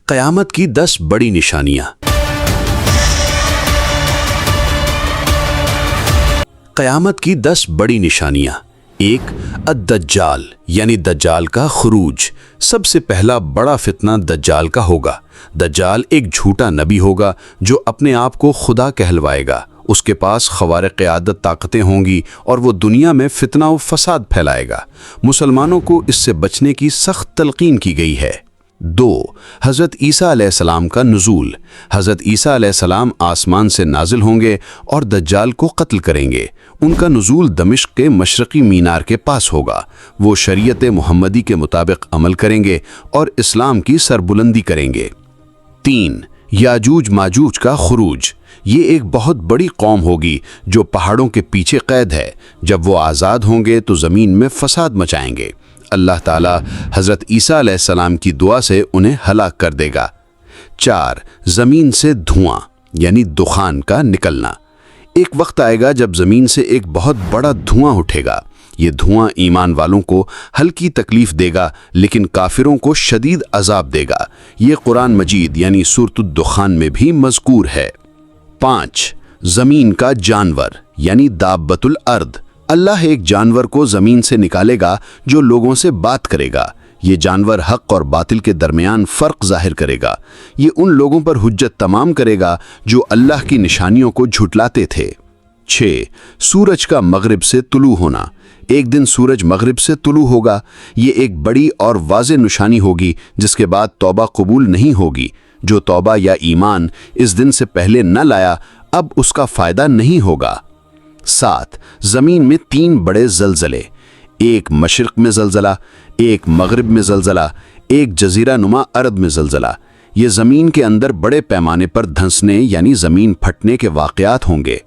قیامت کی 10 بڑی نشانیاں۔ قیامت کی 10 بڑی نشانیاں۔ 1. الدجال یعنی دجال کا خروج۔ سب سے پہلا بڑا فتنہ دجال کا ہوگا۔ دجال ایک جھوٹا نبی ہوگا جو اپنے آپ کو خدا کہلوائے گا۔ اس کے پاس خوارق عادت طاقتیں ہوں گی اور وہ دنیا میں فتنہ و فساد پھیلائے گا۔ مسلمانوں کو اس سے بچنے کی سخت تلقین کی گئی ہے۔ 2. حضرت عیسیٰ علیہ السلام کا نزول۔ حضرت عیسیٰ علیہ السلام آسمان سے نازل ہوں گے اور دجال کو قتل کریں گے۔ ان کا نزول دمشق کے مشرقی مینار کے پاس ہوگا۔ وہ شریعت محمدی کے مطابق عمل کریں گے اور اسلام کی سربلندی کریں گے۔ 3. یاجوج ماجوج کا خروج۔ یہ ایک بہت بڑی قوم ہوگی جو پہاڑوں کے پیچھے قید ہے۔ جب وہ آزاد ہوں گے تو زمین میں فساد مچائیں گے۔ اللہ تعالیٰ حضرت عیسیٰ علیہ السلام کی دعا سے انہیں ہلاک کر دے گا۔ 4. زمین سے دھواں یعنی دخان کا نکلنا۔ ایک وقت آئے گا جب زمین سے ایک بہت بڑا دھواں اٹھے گا۔ یہ دھواں ایمان والوں کو ہلکی تکلیف دے گا لیکن کافروں کو شدید عذاب دے گا۔ یہ قرآن مجید یعنی سورۃ الدخان میں بھی مذکور ہے۔ 5. زمین کا جانور یعنی دابۃ الارض۔ اللہ ایک جانور کو زمین سے نکالے گا جو لوگوں سے بات کرے گا۔ یہ جانور حق اور باطل کے درمیان فرق ظاہر کرے گا۔ یہ ان لوگوں پر حجت تمام کرے گا جو اللہ کی نشانیوں کو جھٹلاتے تھے۔ 6. سورج کا مغرب سے طلوع ہونا۔ ایک دن سورج مغرب سے طلوع ہوگا۔ یہ ایک بڑی اور واضح نشانی ہوگی جس کے بعد توبہ قبول نہیں ہوگی۔ جو توبہ یا ایمان اس دن سے پہلے نہ لایا اب اس کا فائدہ نہیں ہوگا۔ 7. زمین میں 3 بڑے زلزلے۔ ایک مشرق میں زلزلہ، ایک مغرب میں زلزلہ، ایک جزیرہ نما ارض میں زلزلہ۔ یہ زمین کے اندر بڑے پیمانے پر دھنسنے یعنی زمین پھٹنے کے واقعات ہوں گے۔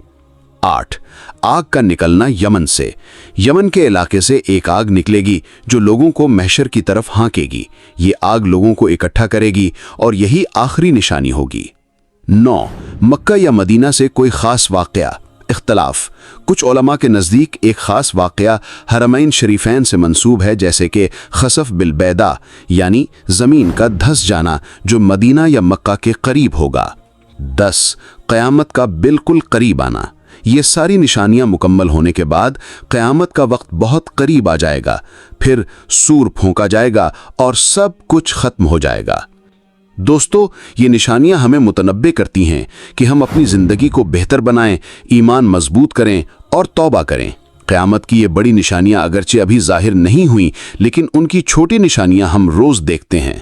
8. آگ کا نکلنا یمن سے۔ یمن کے علاقے سے ایک آگ نکلے گی جو لوگوں کو محشر کی طرف ہانکے گی۔ یہ آگ لوگوں کو اکٹھا کرے گی اور یہی آخری نشانی ہوگی۔ 9. مکہ یا مدینہ سے کوئی خاص واقعہ۔ اختلاف۔ کچھ علماء کے نزدیک ایک خاص واقعہ حرمین شریفین سے منسوب ہے جیسے کہ خسف بالبیداء یعنی زمین کا دھس جانا جو مدینہ یا مکہ کے قریب ہوگا۔ 10. قیامت کا بالکل قریب آنا۔ یہ ساری نشانیاں مکمل ہونے کے بعد قیامت کا وقت بہت قریب آ جائے گا۔ پھر سور پھونکا جائے گا اور سب کچھ ختم ہو جائے گا۔ دوستو، یہ نشانیاں ہمیں متنبہ کرتی ہیں کہ ہم اپنی زندگی کو بہتر بنائیں، ایمان مضبوط کریں اور توبہ کریں۔ قیامت کی یہ بڑی نشانیاں اگرچہ ابھی ظاہر نہیں ہوئیں لیکن ان کی چھوٹی نشانیاں ہم روز دیکھتے ہیں۔